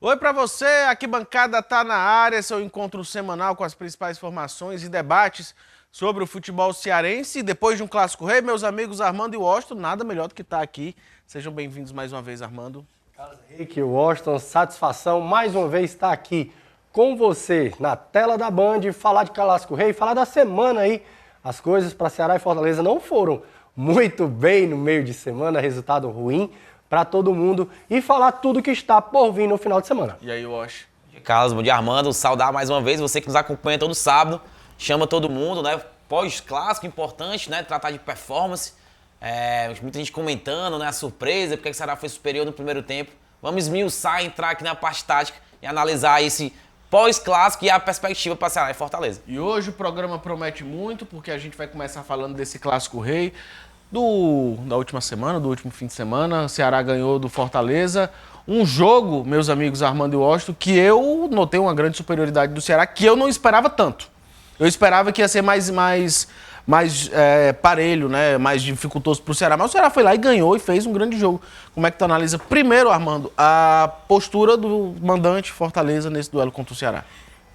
Oi para você, aqui bancada tá na área, seu encontro semanal com as principais informações e debates sobre o futebol cearense. Depois de um clássico rei, meus amigos Armando e Washington, nada melhor do que estar aqui. Sejam bem-vindos mais uma vez, Armando. Carlos Henrique, Washington, satisfação mais uma vez estar aqui com você na tela da Band, falar de clássico rei, falar da semana aí. As coisas para Ceará e Fortaleza não foram muito bem no meio de semana, resultado ruim para todo mundo, e falar tudo que está por vir no final de semana. E aí, Wash? Carlos, bom dia, Armando. Saudar mais uma vez você que nos acompanha todo sábado. Chama todo mundo, né? Pós-clássico, importante, né? Tratar de performance. Muita gente comentando, né? A surpresa, porque o Ceará foi superior no primeiro tempo. Vamos esmiuçar, entrar aqui na parte tática e analisar esse pós-clássico e a perspectiva para Ceará e Fortaleza. E hoje o programa promete muito, porque a gente vai começar falando desse clássico rei da última semana, do último fim de semana. O Ceará ganhou do Fortaleza. Um jogo, meus amigos Armando e Washington, que eu notei uma grande superioridade do Ceará, que eu não esperava tanto. Eu esperava que ia ser mais parelho, né? Mais dificultoso para o Ceará. Mas o Ceará foi lá e ganhou e fez um grande jogo. Como é que tu analisa, primeiro, Armando, a postura do mandante Fortaleza nesse duelo contra o Ceará?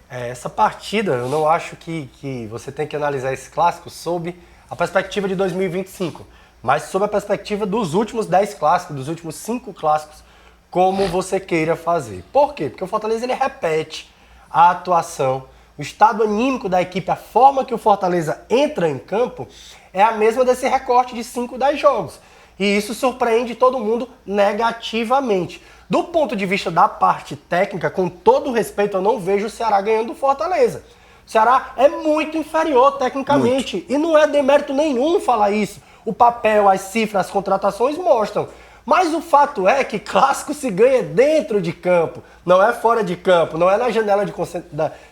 Essa partida, eu não acho que você tem que analisar esse clássico sob a perspectiva de 2025, mas sob a perspectiva dos últimos 10 clássicos, dos últimos 5 clássicos, como você queira fazer. Por quê? Porque o Fortaleza ele repete a atuação, o estado anímico da equipe, a forma que o Fortaleza entra em campo é a mesma desse recorte de 5, 10 jogos. E isso surpreende todo mundo negativamente. Do ponto de vista da parte técnica, com todo respeito, eu não vejo o Ceará ganhando do Fortaleza. O Ceará é muito inferior tecnicamente. Muito. E não é demérito nenhum falar isso. O papel, as cifras, as contratações mostram. Mas o fato é que clássico se ganha dentro de campo, não é fora de campo, não é na janela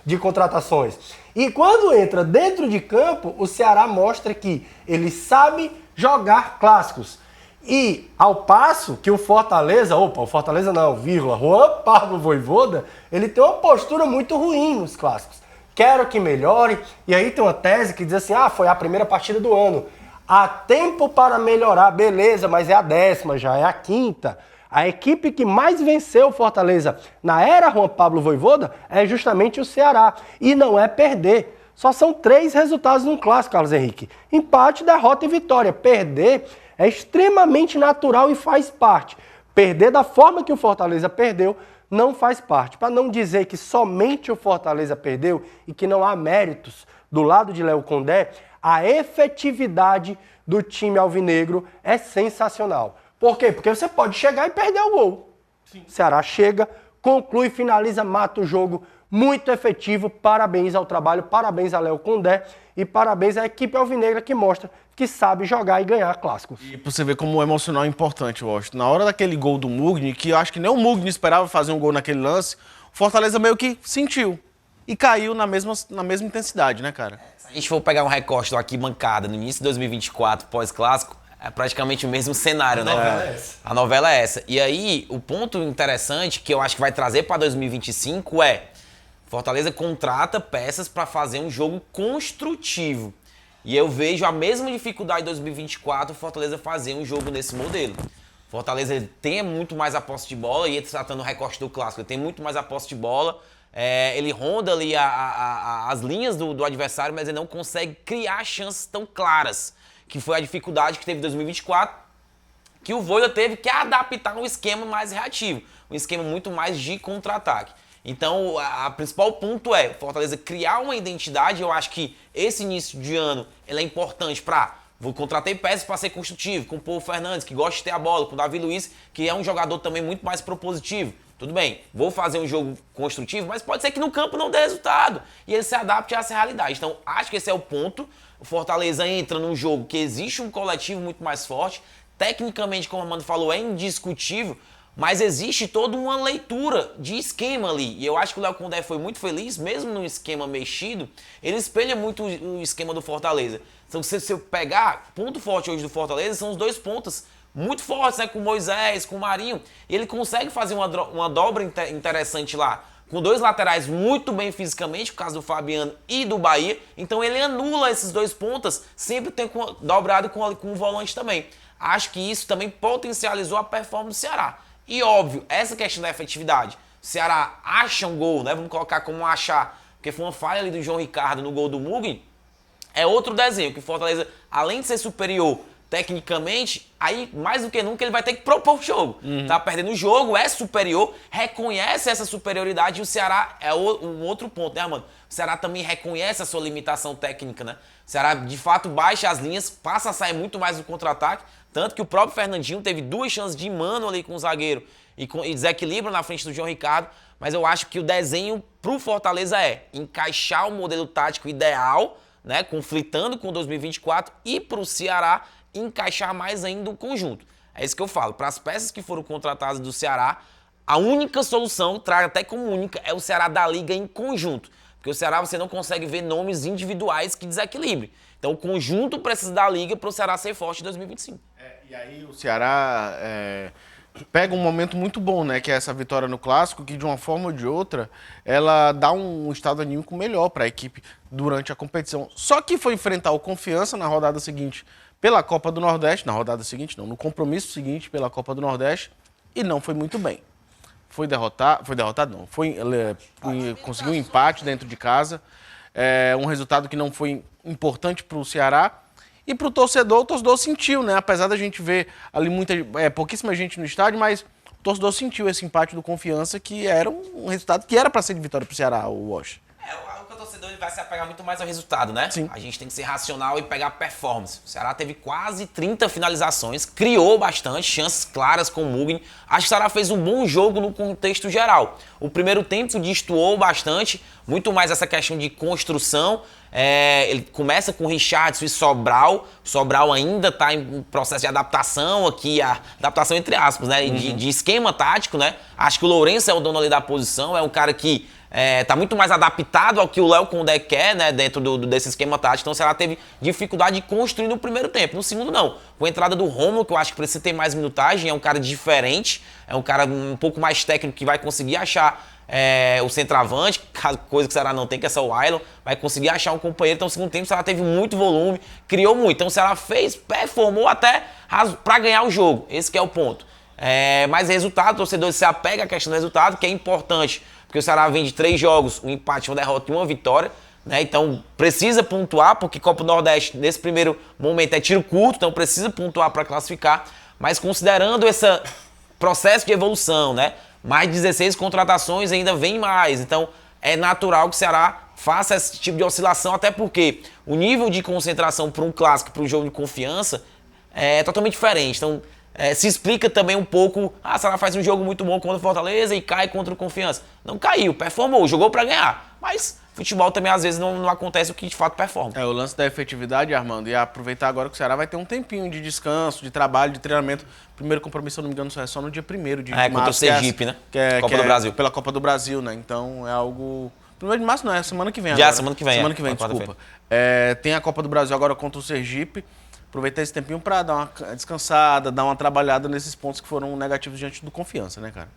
de contratações. E quando entra dentro de campo, o Ceará mostra que ele sabe jogar clássicos. E ao passo que o Fortaleza Juan Pablo Vojvoda, ele tem uma postura muito ruim nos clássicos. Quero que melhore, e aí tem uma tese que diz assim, foi a primeira partida do ano. Há tempo para melhorar, beleza, mas é a 10ª, já é a 5ª. A equipe que mais venceu o Fortaleza na era Juan Pablo Vojvoda é justamente o Ceará. E não é perder. Só são 3 resultados num clássico, Carlos Henrique. Empate, derrota e vitória. Perder é extremamente natural e faz parte. Perder da forma que o Fortaleza perdeu não faz parte. Para não dizer que somente o Fortaleza perdeu e que não há méritos do lado de Léo Condé, a efetividade do time alvinegro é sensacional. Por quê? Porque você pode chegar e perder o gol. Sim. O Ceará chega, conclui, finaliza, mata o jogo. Muito efetivo. Parabéns ao trabalho, parabéns a Léo Condé e parabéns à equipe alvinegra que mostra que sabe jogar e ganhar clássicos. E pra você ver como o emocional é importante, Washington. Na hora daquele gol do Mugni, que eu acho que nem o Mugni esperava fazer um gol naquele lance, o Fortaleza meio que sentiu. E caiu na mesma intensidade, né, cara? Se a gente for pegar um recorte do Arquibancada no início de 2024, pós-clássico, é praticamente o mesmo cenário, né? A novela é essa. E aí, o ponto interessante que eu acho que vai trazer para 2025 é Fortaleza contrata peças para fazer um jogo construtivo. E eu vejo a mesma dificuldade em 2024 o Fortaleza fazer um jogo nesse modelo. Fortaleza tem muito mais a posse de bola, e ele tratando o recorte do clássico, ele tem muito mais a posse de bola. Ele ronda ali as linhas do adversário, mas ele não consegue criar chances tão claras, que foi a dificuldade que teve em 2024, que o Vojvoda teve que adaptar um esquema mais reativo, um esquema muito mais de contra-ataque. Então, a principal ponto é Fortaleza criar uma identidade. Eu acho que esse início de ano ele é importante vou contratar peças para ser construtivo, com o Paulo Fernandes, que gosta de ter a bola, com o Davi Luiz, que é um jogador também muito mais propositivo. Tudo bem, vou fazer um jogo construtivo, mas pode ser que no campo não dê resultado e ele se adapte a essa realidade. Então, acho que esse é o ponto. O Fortaleza entra num jogo que existe um coletivo muito mais forte. Tecnicamente, como o Armando falou, é indiscutível, mas existe toda uma leitura de esquema ali. E eu acho que o Léo Condé foi muito feliz, mesmo no esquema mexido, ele espelha muito o esquema do Fortaleza. Então, se eu pegar, ponto forte hoje do Fortaleza são os 2 pontas muito fortes, né? Com o Moisés, com o Marinho. E ele consegue fazer uma dobra interessante lá, com 2 laterais muito bem fisicamente, no caso do Fabiano e do Bahia. Então ele anula esses 2 pontas, sempre tem dobrado com o volante também. Acho que isso também potencializou a performance do Ceará. E óbvio, essa questão da efetividade. O Ceará acha um gol, né? Vamos colocar como achar, porque foi uma falha ali do João Ricardo no gol do Mugni. É outro desenho, que o Fortaleza, além de ser superior tecnicamente, aí mais do que nunca ele vai ter que propor o jogo. Tá perdendo o jogo, é superior, reconhece essa superioridade e o Ceará é um outro ponto, né, Armando? O Ceará também reconhece a sua limitação técnica, né? O Ceará, de fato, baixa as linhas, passa a sair muito mais no contra-ataque, tanto que o próprio Fernandinho teve 2 chances de mano ali com o zagueiro e desequilíbrio na frente do João Ricardo, mas eu acho que o desenho pro Fortaleza é encaixar o modelo tático ideal, né, conflitando com 2024, e pro Ceará encaixar mais ainda o conjunto. É isso que eu falo. Para as peças que foram contratadas do Ceará, a única solução, trago até como única, é o Ceará da liga em conjunto. Porque o Ceará você não consegue ver nomes individuais que desequilibrem. Então o conjunto precisa da liga para o Ceará ser forte em 2025. E aí o Ceará pega um momento muito bom, né? Que é essa vitória no Clássico, que de uma forma ou de outra, ela dá um estado anímico melhor para a equipe durante a competição. Só que foi enfrentar o Confiança na rodada seguinte pela Copa do Nordeste, na rodada seguinte não, no compromisso seguinte pela Copa do Nordeste, e não foi muito bem. Conseguiu um empate dentro de casa, um resultado que não foi importante para o Ceará. E para o torcedor sentiu, né? Apesar da gente ver ali pouquíssima gente no estádio, mas o torcedor sentiu esse empate do Confiança, que era um resultado que era para ser de vitória para o Ceará, o Wash. O torcedor ele vai se apegar muito mais ao resultado, né? Sim. A gente tem que ser racional e pegar performance. O Ceará teve quase 30 finalizações, criou bastante, chances claras com o Mugni. Acho que o Ceará fez um bom jogo no contexto geral. O primeiro tempo destoou bastante, muito mais essa questão de construção. Ele começa com o Richardson e Sobral. Sobral ainda está em processo de adaptação aqui, adaptação entre aspas, né? De esquema tático, né? Acho que o Lourenço é o dono ali da posição, é um cara que tá muito mais adaptado ao que o Léo Condé quer, né, dentro desse esquema tático. Então o Ceará teve dificuldade de construir no primeiro tempo. No segundo, não. Com a entrada do Rômulo, que eu acho que precisa ter mais minutagem, é um cara diferente, é um cara um pouco mais técnico que vai conseguir achar o centroavante, coisa que o Ceará não tem, que é só o Ailon, vai conseguir achar um companheiro. Então no segundo tempo o Ceará teve muito volume, criou muito. Então o Ceará performou até para ganhar o jogo. Esse que é o ponto. Mas resultado, o torcedor se apega à questão do resultado, que é importante, porque o Ceará vem de 3 jogos, um empate, uma derrota e uma vitória, né? Então precisa pontuar, porque Copa do Nordeste, nesse primeiro momento, é tiro curto, então precisa pontuar para classificar. Mas considerando esse processo de evolução, né? Mais 16 contratações, ainda vem mais. Então é natural que o Ceará faça esse tipo de oscilação, até porque o nível de concentração para um clássico, para um jogo de confiança, é totalmente diferente. Então se explica também um pouco, o Ceará faz um jogo muito bom contra o Fortaleza e cai contra o Confiança. Não caiu, performou, jogou para ganhar. Mas futebol também às vezes não acontece o que de fato performa. O lance da efetividade, Armando, e aproveitar agora que o Ceará vai ter um tempinho de descanso, de trabalho, de treinamento. Primeiro compromisso, se eu não me engano, é só no dia 1º de março. Contra o Sergipe, né? Copa do Brasil. Pela Copa do Brasil, né? Então é algo... 1º de março não, é semana que vem agora. Semana que vem. Semana que vem, desculpa. Tem a Copa do Brasil agora contra o Sergipe. Aproveitar esse tempinho para dar uma descansada, dar uma trabalhada nesses pontos que foram negativos diante do Confiança, né, cara?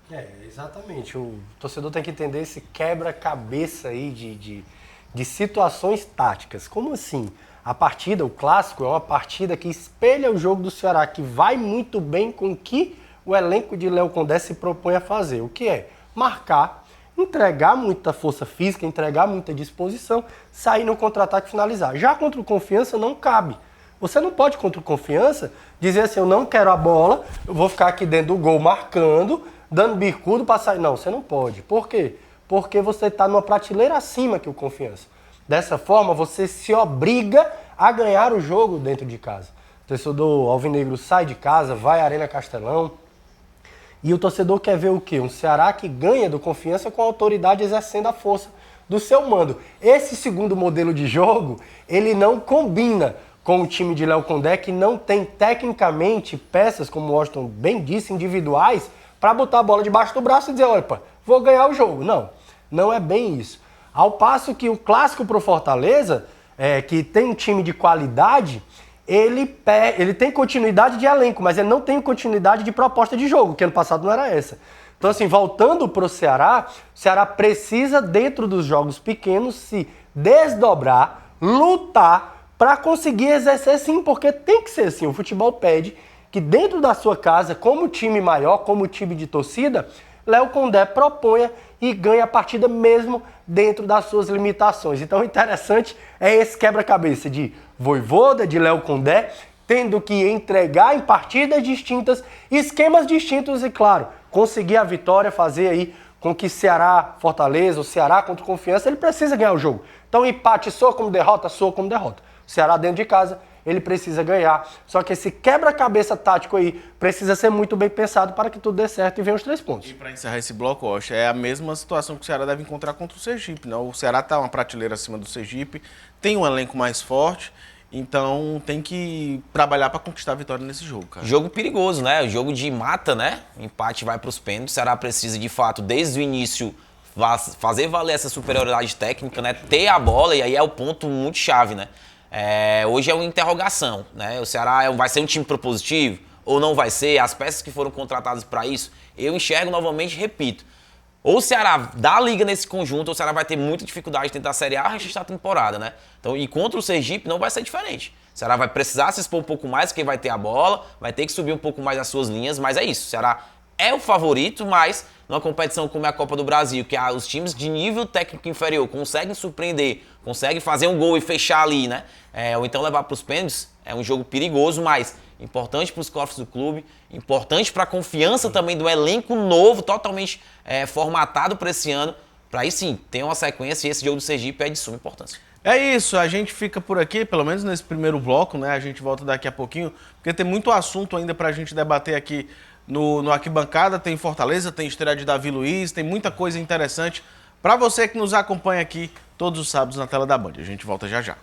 Exatamente. O torcedor tem que entender esse quebra-cabeça aí de situações táticas. Como assim? A partida, o Clássico, é uma partida que espelha o jogo do Ceará, que vai muito bem com o que o elenco de Léo Condé se propõe a fazer. O que é? Marcar, entregar muita força física, entregar muita disposição, sair no contra-ataque e finalizar. Já contra o Confiança não cabe. Você não pode, contra o Confiança, dizer assim, eu não quero a bola, eu vou ficar aqui dentro do gol marcando, dando bicudo para sair. Não, você não pode. Por quê? Porque você está numa prateleira acima que o Confiança. Dessa forma, você se obriga a ganhar o jogo dentro de casa. O torcedor alvinegro sai de casa, vai à Arena Castelão, e o torcedor quer ver o quê? Um Ceará que ganha do Confiança com a autoridade exercendo a força do seu mando. Esse segundo modelo de jogo, ele não combina com o time de Léo Condé, que não tem tecnicamente peças, como o Washington bem disse, individuais, para botar a bola debaixo do braço e dizer, opa, vou ganhar o jogo. Não, não é bem isso. Ao passo que o Clássico pro Fortaleza, que tem um time de qualidade, ele tem continuidade de elenco, mas ele não tem continuidade de proposta de jogo, que ano passado não era essa. Então, assim, voltando pro Ceará, o Ceará precisa, dentro dos jogos pequenos, se desdobrar, lutar, para conseguir exercer sim, porque tem que ser assim. O futebol pede que dentro da sua casa, como time maior, como time de torcida, Léo Condé proponha e ganhe a partida mesmo dentro das suas limitações. Então o interessante é esse quebra-cabeça de Vojvoda, de Léo Condé, tendo que entregar em partidas distintas, esquemas distintos e, claro, conseguir a vitória, fazer aí com que Ceará, Fortaleza, o Ceará contra o Confiança, ele precisa ganhar o jogo. Então empate soa como derrota, soa como derrota. O Ceará dentro de casa, ele precisa ganhar. Só que esse quebra-cabeça tático aí precisa ser muito bem pensado para que tudo dê certo e venha os 3 pontos. E para encerrar esse bloco, Oxa, é a mesma situação que o Ceará deve encontrar contra o Sergipe, né? O Ceará está uma prateleira acima do Sergipe, tem um elenco mais forte, então tem que trabalhar para conquistar a vitória nesse jogo, cara. Jogo perigoso, né? Jogo de mata, né? O empate vai para os pênaltis. O Ceará precisa, de fato, desde o início, fazer valer essa superioridade técnica, né? Ter a bola, e aí é o ponto muito chave, né? Hoje é uma interrogação, né? O Ceará vai ser um time propositivo ou não vai ser? As peças que foram contratadas para isso, eu enxergo novamente, repito. Ou o Ceará dá a liga nesse conjunto, ou o Ceará vai ter muita dificuldade de tentar a Série A registrar a temporada, né? Então, e contra o Sergipe não vai ser diferente. O Ceará vai precisar se expor um pouco mais, porque vai ter a bola, vai ter que subir um pouco mais as suas linhas, mas é isso. O Ceará é o favorito, mas numa competição como é a Copa do Brasil, que os times de nível técnico inferior conseguem surpreender, conseguem fazer um gol e fechar ali, né? Ou então levar para os pênaltis, é um jogo perigoso, mas importante para os cofres do clube, importante para a confiança também do elenco novo, totalmente formatado para esse ano, para aí sim ter uma sequência, e esse jogo do Sergipe é de suma importância. É isso, a gente fica por aqui, pelo menos nesse primeiro bloco, né? A gente volta daqui a pouquinho, porque tem muito assunto ainda para a gente debater aqui no Arquibancada. Tem Fortaleza, tem estreia de Davi Luiz, tem muita coisa interessante para você que nos acompanha aqui todos os sábados na tela da Band. A gente volta já já.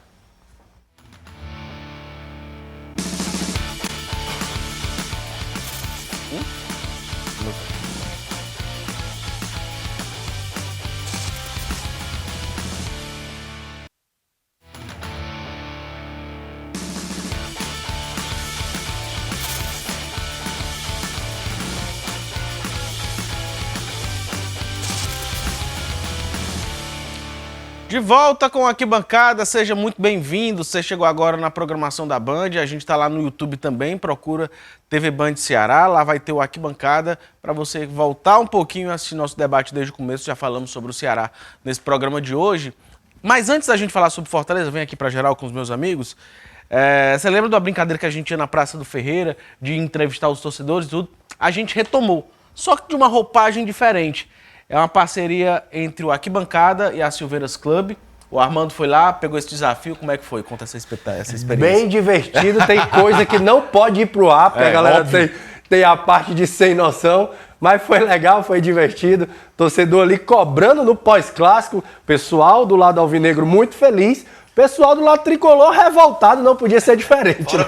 De volta com a Arquibancada, seja muito bem-vindo. Você chegou agora na programação da Band, a gente está lá no YouTube também, procura TV Band Ceará, lá vai ter o Arquibancada para você voltar um pouquinho e assistir nosso debate desde o começo. Já falamos sobre o Ceará nesse programa de hoje. Mas antes da gente falar sobre Fortaleza, vem aqui para geral com os meus amigos. Você lembra da brincadeira que a gente tinha na Praça do Ferreira, de entrevistar os torcedores e tudo? A gente retomou, só que de uma roupagem diferente. É uma parceria entre o Arquibancada e a Silveiras Club. O Armando foi lá, pegou esse desafio. Como é que foi? Conta essa experiência. Bem divertido. Tem coisa que não pode ir pro ar, porque a galera tem a parte de sem noção. Mas foi legal, foi divertido. Torcedor ali cobrando no pós-clássico. Pessoal do lado alvinegro muito feliz. Pessoal do lado tricolor revoltado, não podia ser diferente. Né?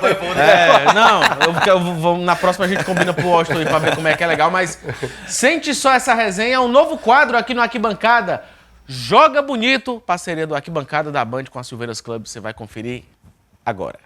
Na próxima a gente combina pro Washington aí pra ver como é que é legal, mas sente só essa resenha, um novo quadro aqui no Arquibancada. Joga Bonito, parceria do Arquibancada da Band com a Silveiras Club, você vai conferir agora.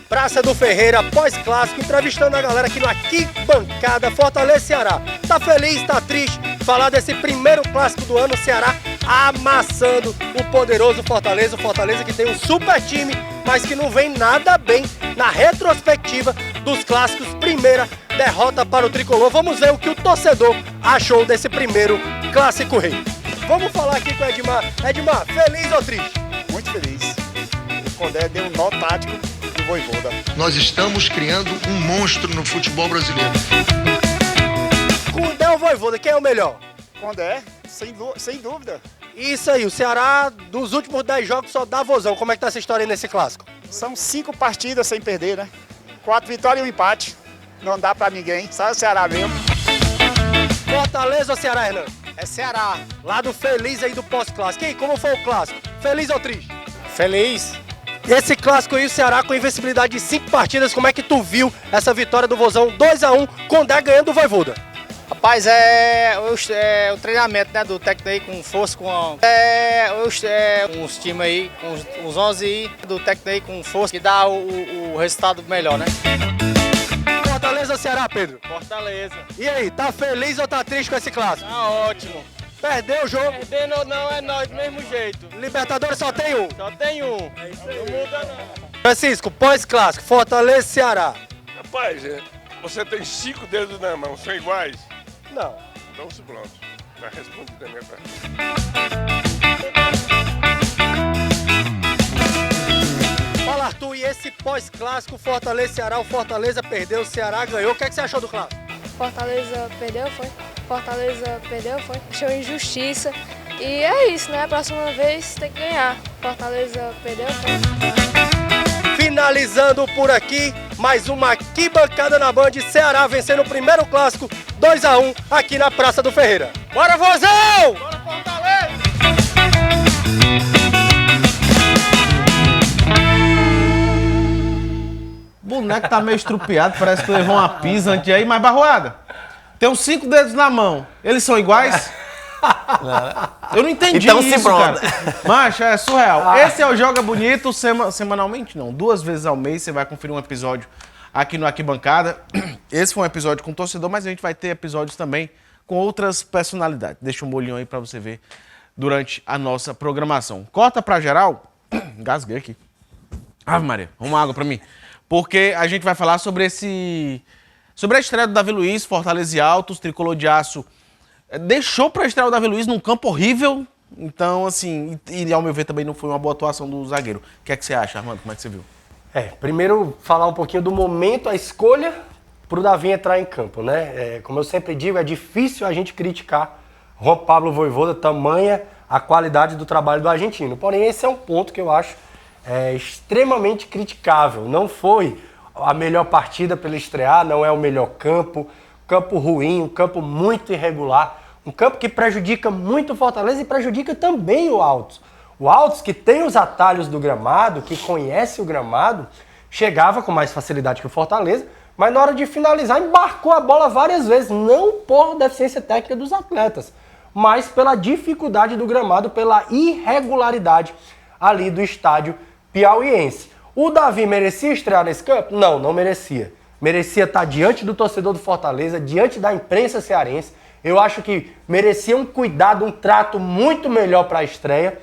Praça do Ferreira, pós-clássico, entrevistando a galera aqui no Arquibancada, Fortaleza, Ceará. Tá feliz, tá triste? Falar desse primeiro clássico do ano, Ceará amassando o poderoso Fortaleza. O Fortaleza que tem um super time, mas que não vem nada bem na retrospectiva dos clássicos. Primeira derrota para o Tricolor. Vamos ver o que o torcedor achou desse primeiro Clássico Rei. Vamos falar aqui com o Edmar. Edmar, feliz ou triste? Muito feliz. O Condé deu um nó tático do Vojvoda. Nós estamos criando um monstro no futebol brasileiro. Condé ou Vojvoda, quem é o melhor? Condé, sem dúvida. Isso aí, o Ceará, dos últimos 10 jogos, só dá vozão. Como é que tá essa história aí nesse clássico? São 5 partidas sem perder, né? 4 vitórias e um empate. Não dá pra ninguém, só o Ceará mesmo. Fortaleza ou Ceará, Hernan? É Ceará. Lado feliz aí do pós-clássico. E aí, como foi o clássico? Feliz ou triste? Feliz. E esse clássico aí, o Ceará com invencibilidade de 5 partidas, como é que tu viu essa vitória do Vozão 2-1, Condé ganhando o Vojvoda? Rapaz, o treinamento, né, do técnico aí com força, os times aí, com os 11 aí, do técnico aí com força, que dá o resultado melhor, né? Fortaleza ou Ceará, Pedro? Fortaleza. E aí, tá feliz ou tá triste com esse clássico? Tá ótimo. Perdeu o jogo? Perdendo ou não, é nós do mesmo jeito. Libertadores só tem um. Só tem um. É isso aí. Não muda não. Francisco, pós-clássico, Fortaleza e Ceará. Rapaz, você tem 5 dedos na mão, são iguais? Não. Então se pronto, já respondi a minha pergunta. Fala, Arthur, e esse pós-clássico, Fortaleza e Ceará, o Fortaleza perdeu, o Ceará ganhou. O que você achou do clássico? Fortaleza perdeu, foi? Fortaleza perdeu, foi? Achou injustiça. E é isso, né? Próxima vez tem que ganhar. Fortaleza perdeu, foi? Finalizando por aqui, mais uma arquibancada na Band. Ceará vencendo o primeiro clássico, 2-1, aqui na Praça do Ferreira. Bora, Vozão! Bora, Fortaleza! O boneco tá meio estrupiado, parece que levou uma pisa antes de aí, mas Barroada, tem uns 5 dedos na mão. Eles são iguais? Eu não entendi então, isso, cara. Macho, é surreal. Esse é o Joga Bonito, semanalmente não, 2 vezes ao mês você vai conferir um episódio aqui no Arquibancada. Esse foi um episódio com torcedor, mas a gente vai ter episódios também com outras personalidades. Deixa um molhinho aí pra você ver durante a nossa programação. Corta pra geral. Gasguei aqui. Ave Maria, uma água pra mim. Porque a gente vai falar sobre a estreia do Davi Luiz, Fortaleza e Altos, Tricolor de Aço. Deixou pra estrear o Davi Luiz num campo horrível. Então, assim, e ao meu ver também não foi uma boa atuação do zagueiro. O que é que você acha, Armando? Como é que você viu? Primeiro falar um pouquinho do momento, a escolha pro Davi entrar em campo, né? Como eu sempre digo, é difícil a gente criticar Juan Pablo Vojvoda, tamanha a qualidade do trabalho do argentino. Porém, esse é um ponto que eu acho extremamente criticável. Não foi a melhor partida para ele estrear, não é o melhor campo ruim, um campo muito irregular, um campo que prejudica muito o Fortaleza e prejudica também o Altos. O Altos, que tem os atalhos do gramado, que conhece o gramado, chegava com mais facilidade que o Fortaleza, mas na hora de finalizar embarcou a bola várias vezes, não por deficiência técnica dos atletas, mas pela dificuldade do gramado, pela irregularidade ali do estádio piauiense. O Davi merecia estrear nesse campo? Não, não merecia. Merecia estar diante do torcedor do Fortaleza, diante da imprensa cearense. Eu acho que merecia um cuidado, um trato muito melhor para a estreia.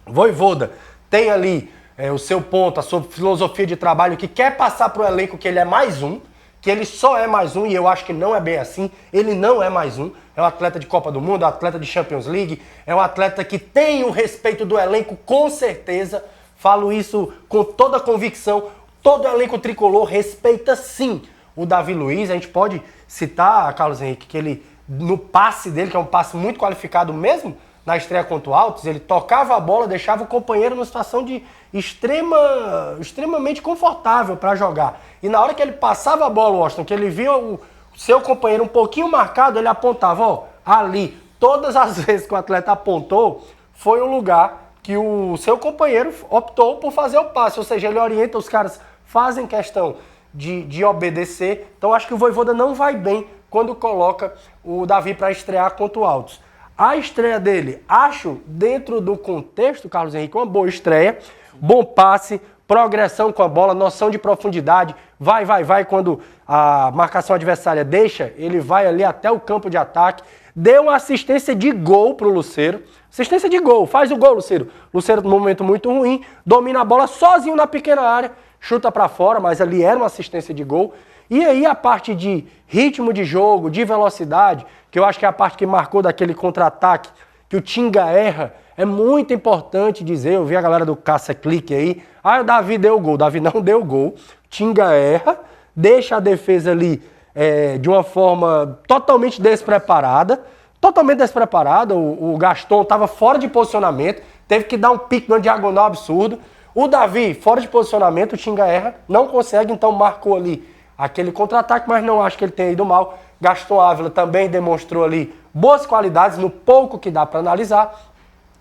Vojvoda tem ali o seu ponto, a sua filosofia de trabalho, que quer passar para o elenco que ele é mais um, que ele só é mais um, e eu acho que não é bem assim. Ele não é mais um. É um atleta de Copa do Mundo, é um atleta de Champions League, é um atleta que tem o respeito do elenco, com certeza. Falo isso com toda a convicção. Todo elenco tricolor respeita sim o Davi Luiz. A gente pode citar, Carlos Henrique, que ele, no passe dele, que é um passe muito qualificado mesmo, na estreia contra o Altos, ele tocava a bola, deixava o companheiro numa situação de extremamente confortável para jogar. E na hora que ele passava a bola, Washington, que ele via o seu companheiro um pouquinho marcado, ele apontava, ali. Todas as vezes que o atleta apontou, foi o lugar que o seu companheiro optou por fazer o passe. Ou seja, ele orienta, os caras fazem questão de obedecer. Então acho que o Vojvoda não vai bem quando coloca o Davi para estrear contra o Altos. A estreia dele, acho, dentro do contexto, Carlos Henrique, uma boa estreia, bom passe, progressão com a bola, noção de profundidade, vai, quando a marcação adversária deixa, ele vai ali até o campo de ataque, deu uma assistência de gol pro Lucero, assistência de gol, faz o gol, Lucero. Lucero num momento muito ruim, domina a bola sozinho na pequena área, chuta para fora, mas ali era uma assistência de gol. E aí a parte de ritmo de jogo, de velocidade, que eu acho que é a parte que marcou daquele contra-ataque, que o Tinga erra, é muito importante dizer, eu vi a galera do caça-clique aí, o Davi deu gol. Davi não deu gol, Tinga erra, deixa a defesa ali de uma forma totalmente despreparada, o Gaston estava fora de posicionamento, teve que dar um pique numa diagonal absurdo, o Davi fora de posicionamento, o Tinga erra, não consegue, então marcou ali aquele contra-ataque, mas não acho que ele tenha ido mal. Gaston Ávila também demonstrou ali boas qualidades no pouco que dá para analisar.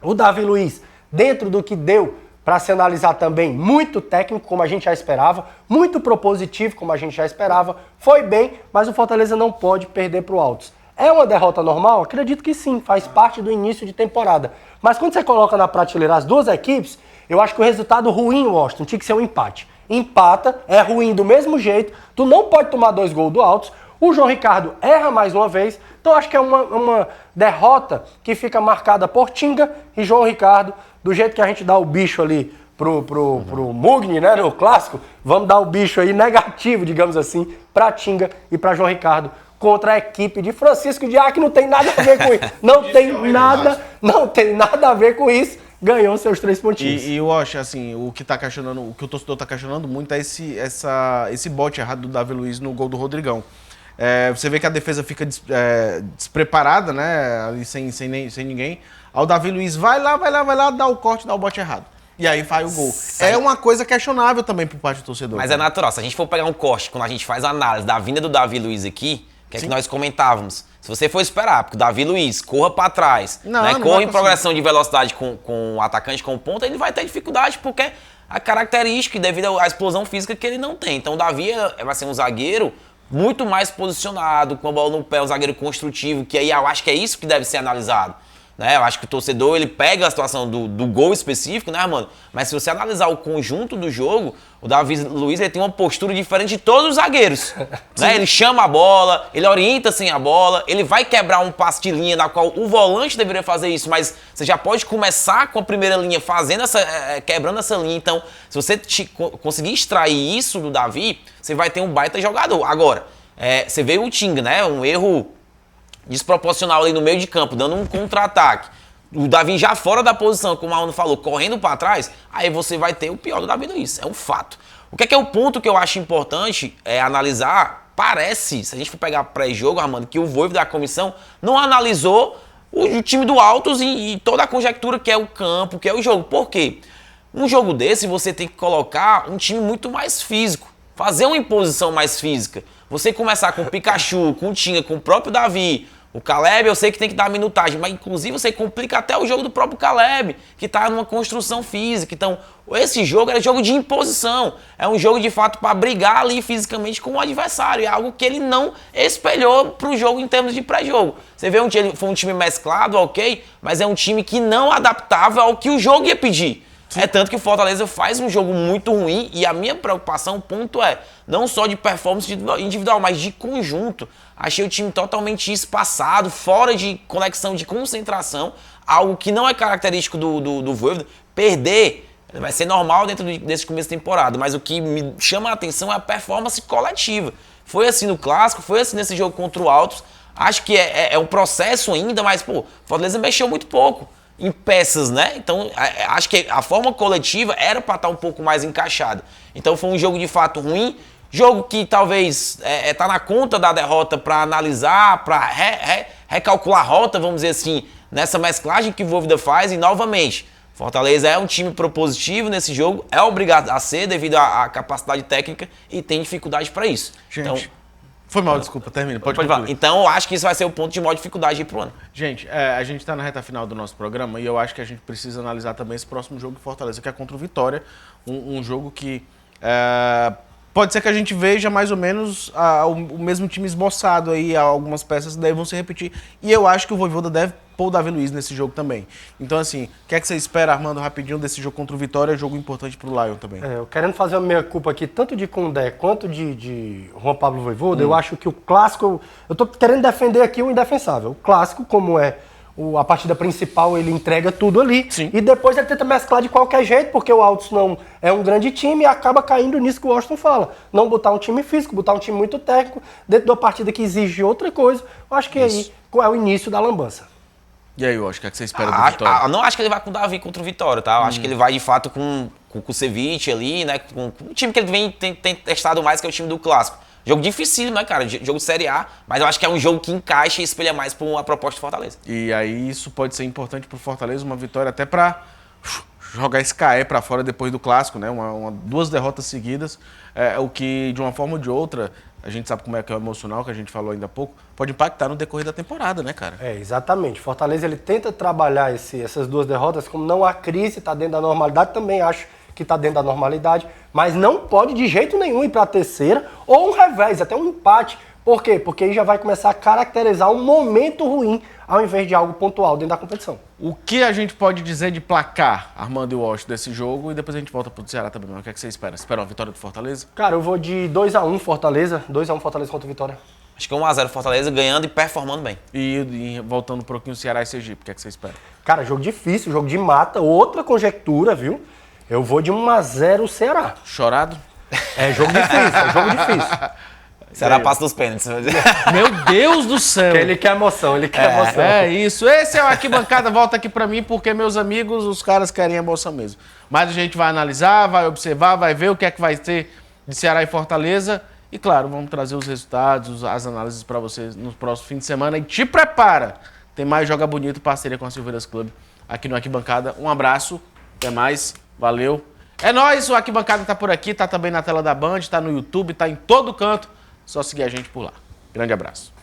O Davi Luiz, dentro do que deu para se analisar também, muito técnico, como a gente já esperava, muito propositivo, como a gente já esperava, foi bem, mas o Fortaleza não pode perder para o Altos. É uma derrota normal? Acredito que sim, faz parte do início de temporada. Mas quando você coloca na prateleira as duas equipes, eu acho que o resultado ruim, Washington, tinha que ser um empate. Empata, é ruim do mesmo jeito, tu não pode tomar 2 gols do Altos, o João Ricardo erra mais uma vez, então acho que é uma derrota que fica marcada por Tinga e João Ricardo, do jeito que a gente dá o bicho ali pro Mugni, né, no clássico, vamos dar o bicho aí negativo, digamos assim, pra Tinga e pra João Ricardo contra a equipe de Francisco Diá, que não tem nada a ver com isso. Não tem nada a ver com isso. Ganhou seus 3 pontinhos. E eu acho, assim, o que o torcedor tá questionando muito é esse bote errado do Davi Luiz no gol do Rodrigão. Você vê que a defesa fica despreparada, né, ali sem ninguém. Aí o Davi Luiz vai lá, dá o corte, dá o bote errado. E aí faz o gol. É uma coisa questionável também por parte do torcedor. Mas é natural. Se a gente for pegar um corte, quando a gente faz a análise da vinda do Davi Luiz aqui, que é que nós comentávamos. Se você for esperar, porque o Davi Luiz corra pra trás, corra em progressão de velocidade com o atacante com o ponta, ele vai ter dificuldade, porque a característica devido à explosão física que ele não tem. Então o Davi vai ser um zagueiro muito mais posicionado, com a bola no pé, um zagueiro construtivo, que aí eu acho que é isso que deve ser analisado. Né? Eu acho que o torcedor, ele pega a situação do gol específico, né, Armando? Mas se você analisar o conjunto do jogo, o Davi Luiz ele tem uma postura diferente de todos os zagueiros. Né? Ele chama a bola, ele orienta sem a bola, ele vai quebrar um passe de linha na qual o volante deveria fazer isso, mas você já pode começar com a primeira linha fazendo quebrando essa linha. Então, se você conseguir extrair isso do Davi, você vai ter um baita jogador. Agora, você vê o Tinga, né? Um erro desproporcional ali no meio de campo, dando um contra-ataque. O Davi já fora da posição, como o Armando falou, correndo para trás, aí você vai ter o pior do Davi Luiz. É um fato. O que é o ponto que eu acho importante analisar? Parece, se a gente for pegar pré-jogo, Armando, que o Voivoda da comissão não analisou o time do Altos e toda a conjectura que é o campo, que é o jogo. Por quê? Um jogo desse, você tem que colocar um time muito mais físico. Fazer uma imposição mais física. Você começar com o Pikachu, com o Tinga, com o próprio Davi, o Caleb, eu sei que tem que dar minutagem, mas inclusive você complica até o jogo do próprio Caleb, que está numa construção física. Então, esse jogo era jogo de imposição. É um jogo, de fato, para brigar ali fisicamente com o adversário. É algo que ele não espelhou para o jogo em termos de pré-jogo. Você vê, foi um time mesclado, ok, mas é um time que não adaptava ao que o jogo ia pedir. É tanto que o Fortaleza faz um jogo muito ruim e a minha preocupação, ponto não só de performance individual, mas de conjunto. Achei o time totalmente espaçado, fora de conexão, de concentração, algo que não é característico do Voivoda. Perder vai ser normal dentro desse começo de temporada, mas o que me chama a atenção é a performance coletiva. Foi assim no Clássico, foi assim nesse jogo contra o Altos. Acho que é um processo ainda, mas, o Fortaleza mexeu muito pouco em peças, né? Então, acho que a forma coletiva era para estar um pouco mais encaixada. Então, foi um jogo de fato ruim, jogo que talvez tá na conta da derrota para analisar, para recalcular a rota, vamos dizer assim, nessa mesclagem que o Voivoda faz. E, novamente, Fortaleza é um time propositivo nesse jogo, é obrigado a ser devido à capacidade técnica e tem dificuldade para isso. Gente, então, foi mal, desculpa, termina. Pode falar. Então, eu acho que isso vai ser o ponto de maior dificuldade aí pro ano. Gente, a gente está na reta final do nosso programa e eu acho que a gente precisa analisar também esse próximo jogo de Fortaleza, que é contra o Vitória. Um jogo que pode ser que a gente veja mais ou menos o mesmo time esboçado aí, algumas peças daí vão se repetir. E eu acho que o Voivoda deve pôr o Davi Luiz nesse jogo também. Então, assim, o que é que você espera, Armando, rapidinho desse jogo contra o Vitória? Jogo importante pro Lion também. Eu querendo fazer a minha culpa aqui, tanto de Condé quanto de Juan Pablo Voivoda, eu acho que o Clássico... Eu tô querendo defender aqui o indefensável. O Clássico, como a partida principal, ele entrega tudo ali. Sim. E depois ele tenta mesclar de qualquer jeito, porque o Altos não é um grande time e acaba caindo nisso que o Washington fala. Não botar um time físico, botar um time muito técnico, dentro de uma partida que exige outra coisa. Eu acho que aí é o início da lambança. E aí, Osh, o que é que você espera do Vitória? Não acho que ele vai com o Davi contra o Vitória, tá? Eu acho que ele vai, de fato, com o Kusevich ali, né? Com o time que ele tem testado mais, que é o time do Clássico. Jogo difícil, né, cara? Jogo de Série A, mas eu acho que é um jogo que encaixa e espelha mais para uma proposta do Fortaleza. E aí isso pode ser importante pro Fortaleza, uma vitória até para jogar esse Caé para fora depois do Clássico, né? 2 derrotas seguidas, o que, de uma forma ou de outra, a gente sabe como é que é o emocional, que a gente falou ainda há pouco, pode impactar no decorrer da temporada, né, cara? Exatamente. Fortaleza, ele tenta trabalhar essas 2 derrotas, como não há crise, está dentro da normalidade, também acho que está dentro da normalidade, mas não pode de jeito nenhum ir para a terceira, ou um revés, até um empate. Por quê? Porque aí já vai começar a caracterizar um momento ruim, ao invés de algo pontual dentro da competição. O que a gente pode dizer de placar, Armando e Walsh, desse jogo, e depois a gente volta pro Ceará também. O que é que você espera? Espera uma vitória do Fortaleza? Cara, eu vou de 2-1 Fortaleza, 2-1 Fortaleza contra o Vitória. Acho que 1-0 Fortaleza, ganhando e performando bem. E voltando um pouquinho, Ceará e Sergipe, o que é que você espera? Cara, jogo difícil, jogo de mata, outra conjectura, viu? Eu vou de 1-0 Ceará. Chorado? É jogo difícil. Será passo dos pênaltis. Meu Deus do céu! Porque ele quer emoção, É isso. Esse é o Arquibancada. Volta aqui pra mim, porque, meus amigos, os caras querem emoção mesmo. Mas a gente vai analisar, vai observar, vai ver o que é que vai ter de Ceará e Fortaleza. E, claro, vamos trazer os resultados, as análises pra vocês no próximo fim de semana. E te prepara! Tem mais Joga Bonito, parceria com a Silveiras Clube aqui no Arquibancada. Um abraço, até mais, valeu. É nóis, o Arquibancada tá por aqui, tá também na tela da Band, tá no YouTube, tá em todo canto. Só seguir a gente por lá. Grande abraço.